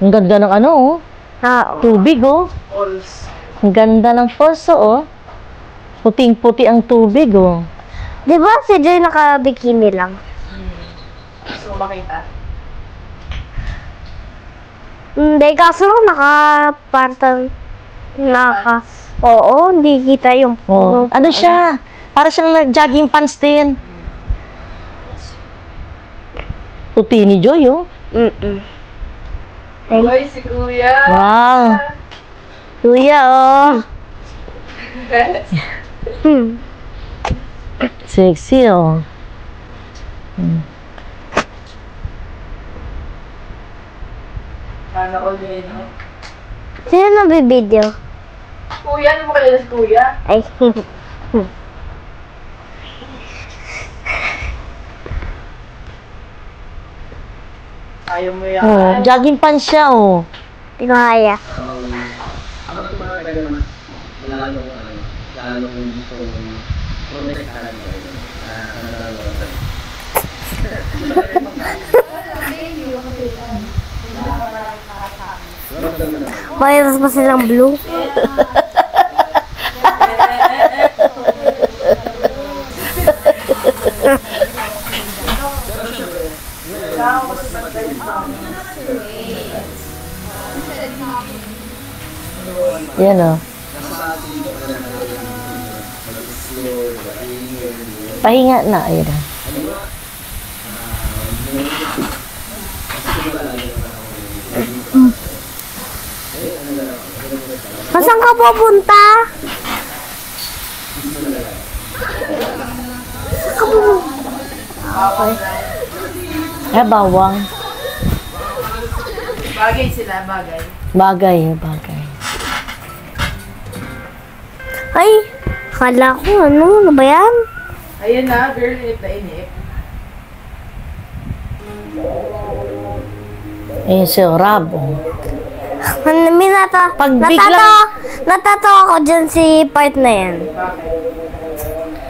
Ang ganda ng ano, oh. Tubig, oh. Falls. Ang ganda ng falls, oh. Puting-puti ang tubig, oh. Di ba si Joy naka-bikini lang? Gusto mo makita? Hindi, kaso Oo, hindi kita yung... Oh. Ano siya? Para siyang jogging pants din. Puti ni Joy, oh. Boy, si Kuya. Wow. Kuya, oh. Sexy, oh. Ano ko din, no? Sino nabibideo? Kuya, ano mo kalala si Kuya? Ay, Ayaw mo yan. Oh, jogging pants siya, oh. hindi ko kaya. Ako sa mga taga naman, lalong gusto protektahan ko yun. Mayroon pa silang blue. Yan, oh. Pahinga na, ayun na. Saan ka pupunta? Bawang. Bagay sila, bagay. Bagay, bagay. Ay, akala ko ano ba yan? Ayun na, girl, inip na inip. Eh, si Rob, oh. Pag natato ako dyan si part na yan.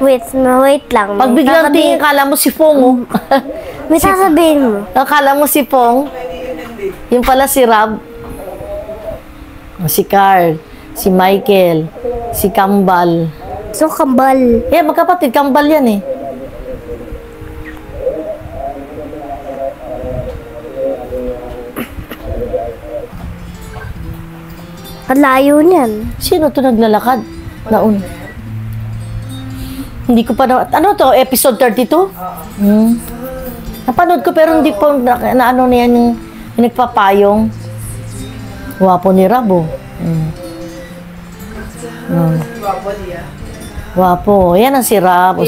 Wait lang. Pag biglang tingin, kala mo si Pong, oh. May sasabihin mo. Akala mo si Pong. Yung pala si Rob. Si Carl. Si Michael. Si Kambal. So, kambal. Yeah, magkapatid. Kambal yan, eh. Ang layo niyan. Sino to naglalakad? Naun. Hindi ko pa na... Ano to? Episode 32? Napanood ko pero hindi po na ano na yan yung nagpapayong. Wapo ni Rabo. Wapo niya. Wapo. Yan ang si Rabo.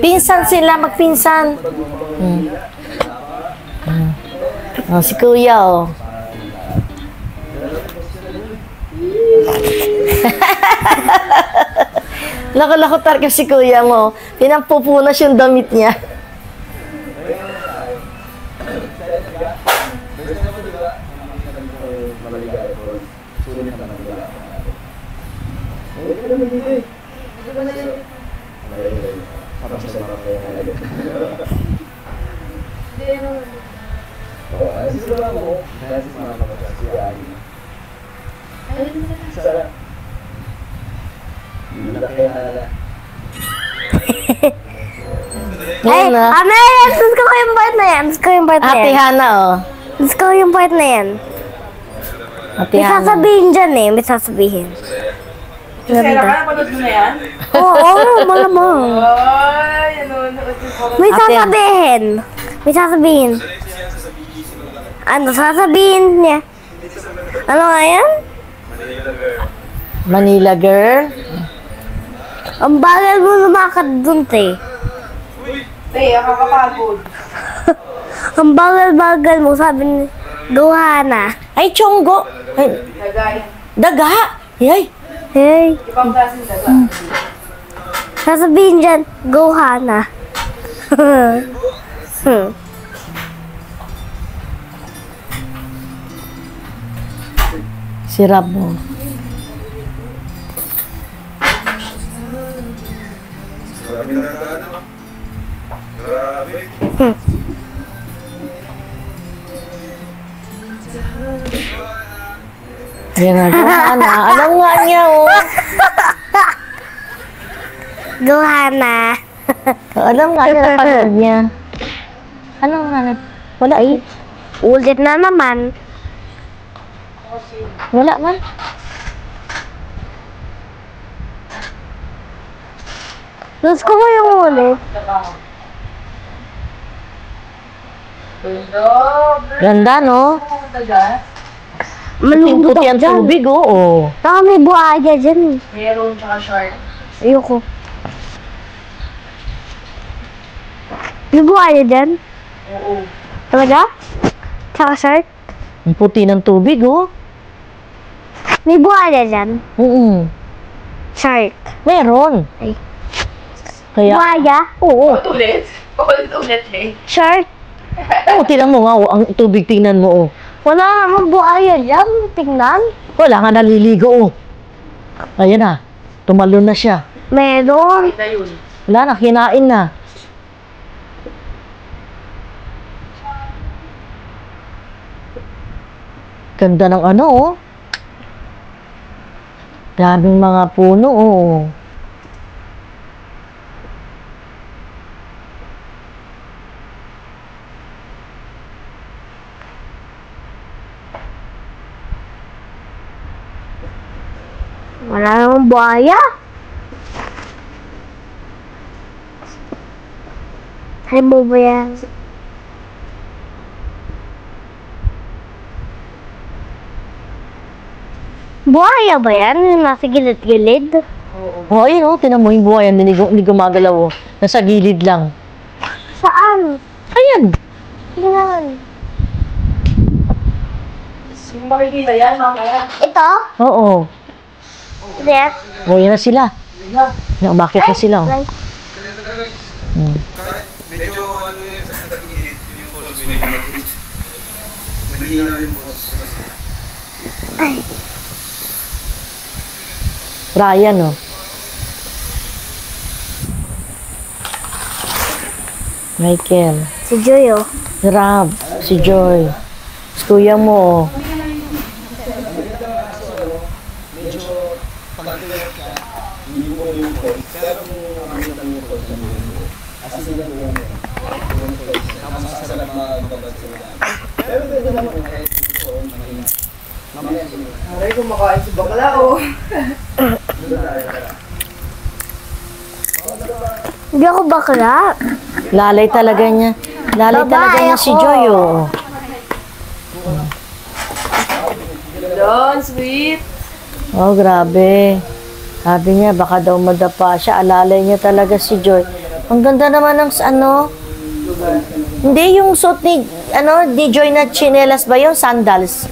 Pinsan sila, magpinsan. Oh, si Kuya, oh. Lako-lako talaga si Kuya mo. Pinampupunas yung damit niya. Ay, Amelia, gusto ko yung part na yan. Ate Hana, oh. Gusto ko yung part na yan. Ate May Hana. sasabihin dyan eh. May sasabihin. Sarah ka, napanood mo na yan? Oo, malamang. Ay, nanonood yung pang... May sasabihin. May sasabihin. Ano sasabihin niya? Ano nga yan? Manila Girl. Ang bagal mo lumakad dun, te. Tay, kakapagod. Ang bagal-bagal mo, sabi ni Gohana. Ay, Chonggo. Ay, Dagay. daga. Yay. Hey, Ibang klaseng daga. sasabihin dyan, Gohana. Si Rabo. Grabe. Ayan na, Johanna. Alam nga niya, oh. Johanna. Alam nga niya, napanood niya. Ano nga? Wala eh. Ulit na naman. Wala man. Gusto ko yung ulit. Ganda, no? Malungkot Puti ako ang dyan. tubig, oo. Saka may buhaya dyan. Meron tsaka shark. Ayoko. May buhaya dyan? Oo. Talaga? Tsaka shark? Ang puti ng tubig, oh. May buhaya dyan? Oo. Shark. Meron. Ay. Kaya, Buhaya? oo. Ulit. Ulit eh. Shark? Oo, tingnan mo nga, oh. Ang tubig, tingnan mo, oh. Wala namang buhaya dyan. Tingnan. Wala nga naliligo, oh. Ayan na. Tumalon na siya. Meron. Ito yun. Wala na, kinain na. Ganda ng ano, oh. Daming mga puno, oh. Wala namang buhaya. Ay mo ba yan? Buhaya ba yan? Yung nasa gilid-gilid? Oh, ayun, oh. Tinan mo yung buhayan, hindi gumagalaw, oh. Nasa gilid lang. Saan? Ayan. Tingnan. Yung makikita yan, mamaya. Ito? Oo. Yes. Oh, yan na sila. Bakit na sila, oh. Right. Hmm. Medyo ano yun sa tagilid, yung photos mo yung mahina yung boss. Ryan, oh. Michael. Si Joy, oh. Si Rab. Si Joy. Si kuya mo, oh. Aray, kumakain si bakla, oh. Hindi ako bakla. Lalay talaga niya. Lalay Babae talaga niya si ako. Joy, oh. Don, sweet. Oh, grabe. Sabi niya, baka daw madapa siya. Alalay niya talaga si Joy. Ang ganda naman ng ano. Hindi, yung suit ni, ni Joy na chinelas ba yun? Sandals.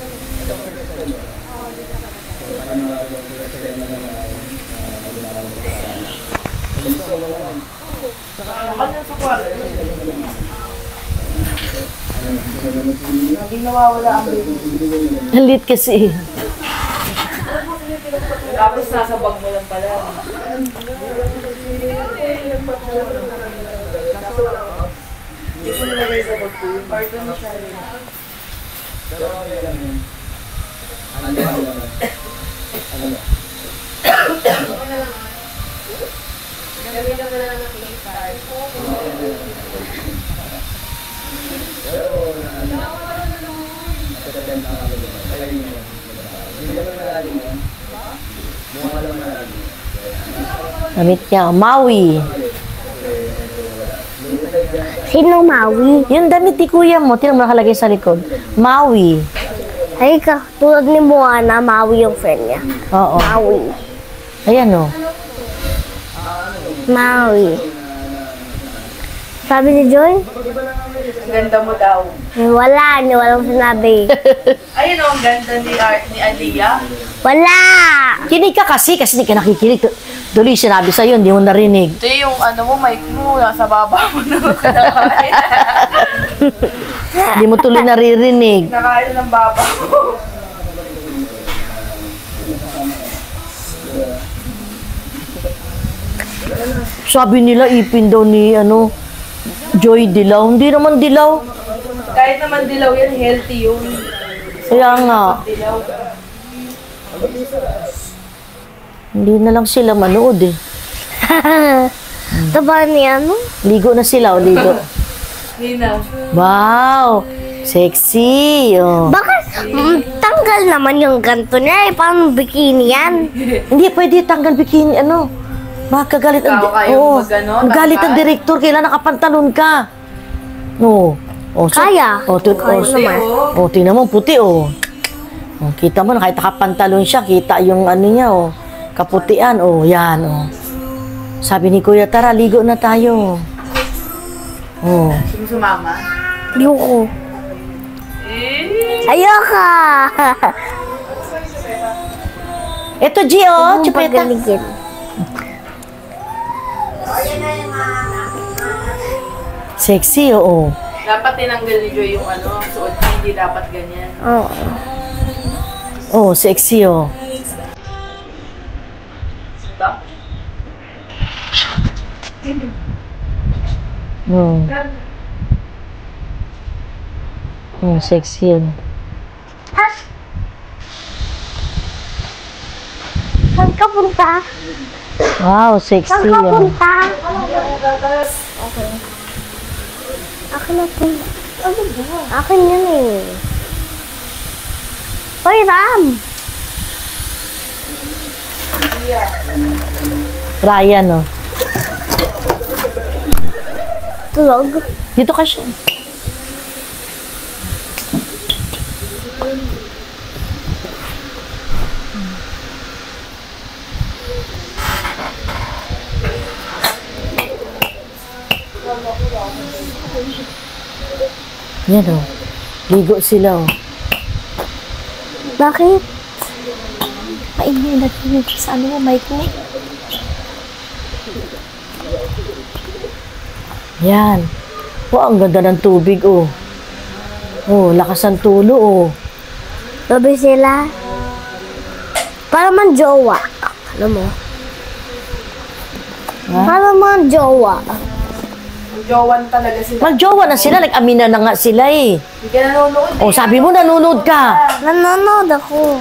Hindi nawawala ang baby. Ang lit kasi. Tapos nasa bag mo lang pala. Hindi ko nilagay sa bag ko. Yung part na siya rin. Damit niya, Maui. Sino Maui? Yung damit ni kuya mo, tingnan mo nakalagay sa likod. Maui. Ay, tulad ni Moana, Maui yung friend niya. Oo. Maui. Ayan, oh. Maui. Sabi ni Joy? Ang ganda mo daw. Walang sinabi. Ayun oh, ang ganda ni Aliyah. Wala! Kinig ka kasi hindi ka nakikinig. Tuloy sinabi sa'yo, hindi mo narinig. Ito yung mic mo, nasa baba mo na. Hindi mo tuloy naririnig. Nakain ng baba mo. Sabi nila, ipin daw ni, Joy dilaw. Hindi naman dilaw. Kahit naman dilaw yan, healthy yun. Kaya nga. Dilaw. Hindi na lang sila manood eh. Taba ni ano? Ligo na sila, o ligo. Wow! Sexy! Oh. Bakit? Tanggal naman yung ganto niya eh. Paano bikini yan? Hindi pwede tanggal bikini, ano? Makagalit ang... Oo, magalit ang director. Kailan nakapantalon ka? Oo. Oh, Kaya. Kaya naman. Oh, tingnan mo, puti, oh. Oh, kita mo, kahit nakapantalon siya, kita yung ano niya, oh. Kaputian, oh, yan, oh. Sabi ni Kuya, tara, ligo na tayo. Oh. Sumama. Ayoko. Ayoko! Ito, Gio, chupeta. Pagaligid. Sexy, oo. Dapat tinanggal ni Joy yung ano, suot niya, hindi dapat ganyan. Oo. Oh, sexy, oh. Stop. Oh. Oh, sexy, oh. Saan ka punta? Wow, sexy, Saan ka oh. punta? Okay. Akin na po. Ano ba? Akin yan eh. Hoy, Ram! Ryan, oh. Tulog. Dito ka siya. Yan, oh. Ligo sila, oh. Bakit? Maingay na rin sa ano mo, mic mo. Yan. Wow, ang ganda ng tubig, oh. Oh, lakas ng tulo, oh. Sabi sila. Para man jowa. Alam mo? Ha? Para man jowa. Jowan talaga sila. Magjowa na sila, nag-amina na nga sila, eh. Hindi ka nanonood eh. Oh, sabi mo, nanonood ka. Nanonood ako.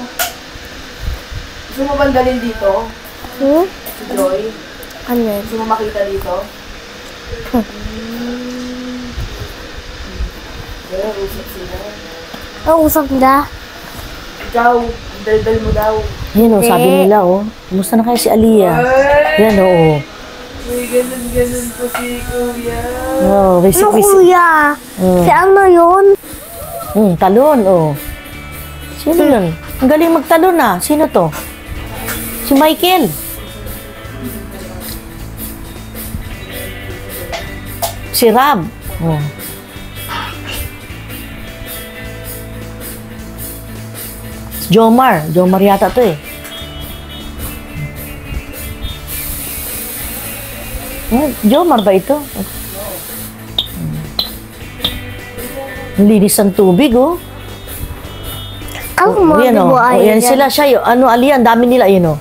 Gusto mo bang dalhin dito? Hmm? Si Joy? Ano yun? Gusto mo makita dito? Kaya, usap sila. Oh, usap na. Ikaw, daldal mo daw. Yan, oh, sabi nila, oh. Kumusta na kayo si Aliyah? Yan, oh. May ganun-ganun po si Kuya. Oh, Ano bisik-bisik. kuya? Oh. Si ano yun? Talon, oh. Sino yun? Ang galing magtalon, ah. Sino to? Si Michael. Si Rab. Oh. Si Jomar. Jomar yata to, eh. Jomar ba ito? Ang linis ng tubig, oh. Ang mga Yan, oh. dibuaya Oh, yan dyan. sila siya. Ano, Aliyah, ang dami nila, yun, oh.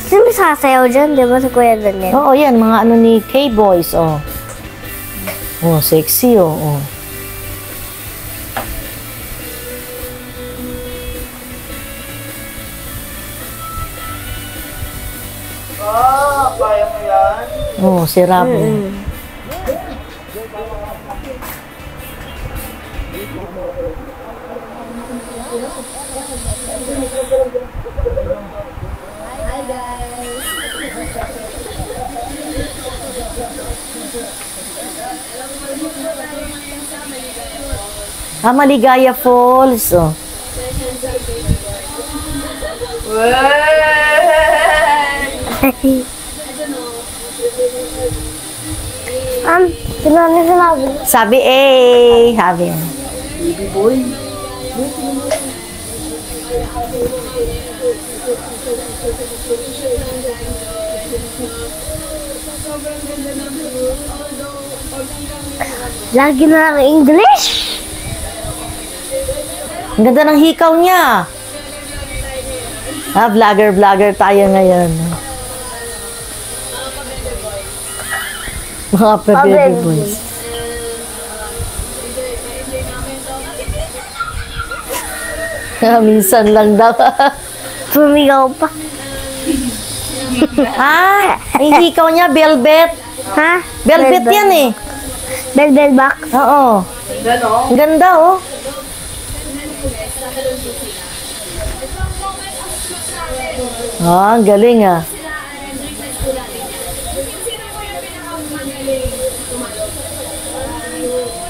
Sino sasayaw dyan? Di ba si Kuya Daniel? Oo, yan. Mga ano ni K-Boys, oh. Oh, sexy, oh. Oh. Kaya mo yan? Oh, si Rab. Maligaya Falls, oh. Sino na sinabi? Sabi, sabi. Baby boy. Lagi na lang English. Ang ganda ng hikaw niya. Vlogger tayo ngayon. Mga pa-baby boys. Minsan lang daw. Sumigaw pa. Ah, yung hikaw niya, velvet. Ha? Velvet yan eh. Velvet box. Oo. Ang ganda oh. Ah, ang galing ah.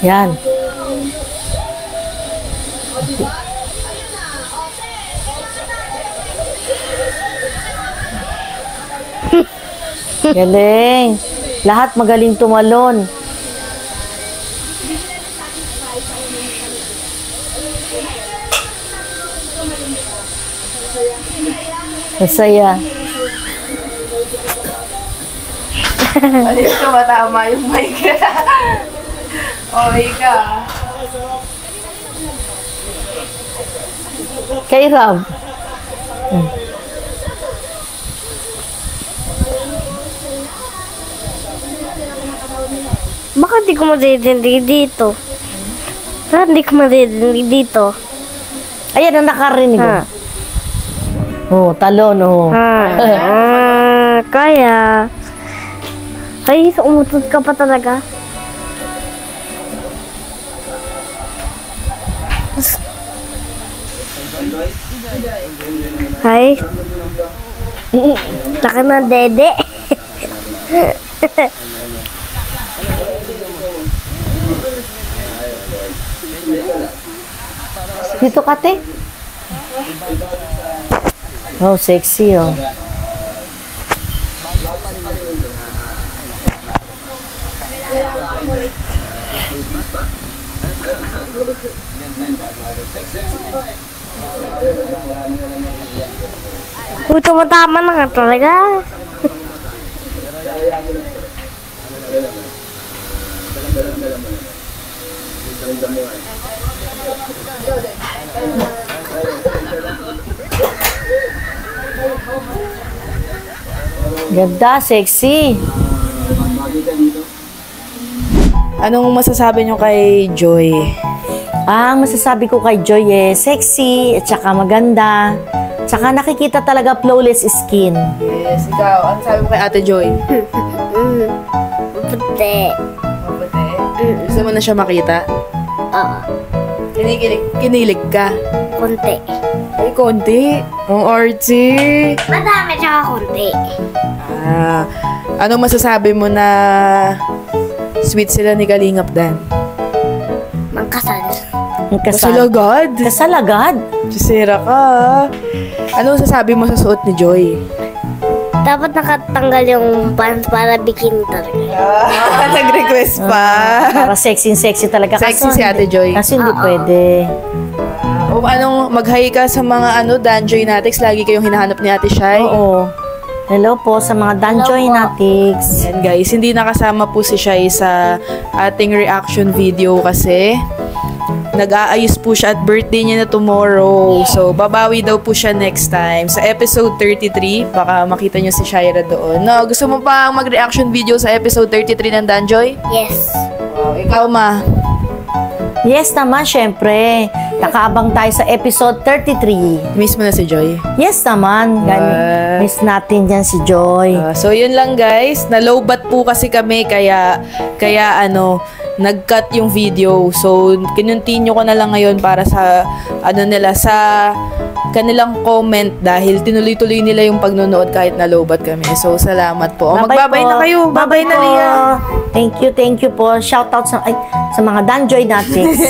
Yan. Galing. Lahat magaling tumalon. Masaya. Alis ko matama yung mic. Okay ka. Kay Rob. Baka di ko madidinig dito. Baka di ko madidinig dito. Ayan ang nakarinig. Ha. Oh, talon oh. Kaya. Ay, umutot ka pa talaga. Ay. Laki ng dede. Dito kate. Oh, sexy oh. Uy, tumatama na nga talaga. Ganda, sexy. Anong masasabi nyo kay Joy? Ang masasabi ko kay Joy sexy at saka maganda. Tsaka nakikita talaga flawless skin. Yes, ikaw. Ano sabi mo kay Ate Joy? Puti. Mabuti. Gusto mo na siya makita? Oo. Kinilig ka? Kunti. Ay, konti. Ang artsy. Madami tsaka kunti. Ah, ano masasabi mo na sweet sila ni Kalingap Dan? Mangkasal. Ang Kasal kasal. agad? Kasal agad. Chisera ka. Ano masasabi mo sa suot ni Joy? Dapat nakatanggal yung pants para bikini talaga. Nag-request pa. Para sexy talaga. Sexy Kaso si Ate hindi- Joy. Kasi hindi Oo. pwede. O anong mag-hi ka sa mga Danjoy Natics? Lagi kayong hinahanap ni Ate Shai. Oo. Hello po sa mga Danjoy Hello po. Natics. Yan guys, hindi nakasama po si Shai sa ating reaction video kasi nag-aayos po siya at birthday niya na tomorrow. So, babawi daw po siya next time. Sa episode 33, baka makita niyo si Shaira doon. No, gusto mo pa mag-reaction video sa episode 33 ng Danjoy? Yes. Wow, ikaw ma. Yes naman, syempre. Nakaabang tayo sa episode 33. Miss mo na si Joy. Yes naman. Miss natin yan si Joy. So, yun lang guys. Na-lowbat po kasi kami kaya nag-cut yung video. So, kinontinue ko na lang ngayon para sa sa kanilang comment dahil tinuloy-tuloy nila yung pagnonood kahit na lowbat kami. So, salamat po. Bye-bye Magbabay po. na kayo. Bye-bye na po. Lia. Thank you po. Shout out sa mga Danjoy Natics.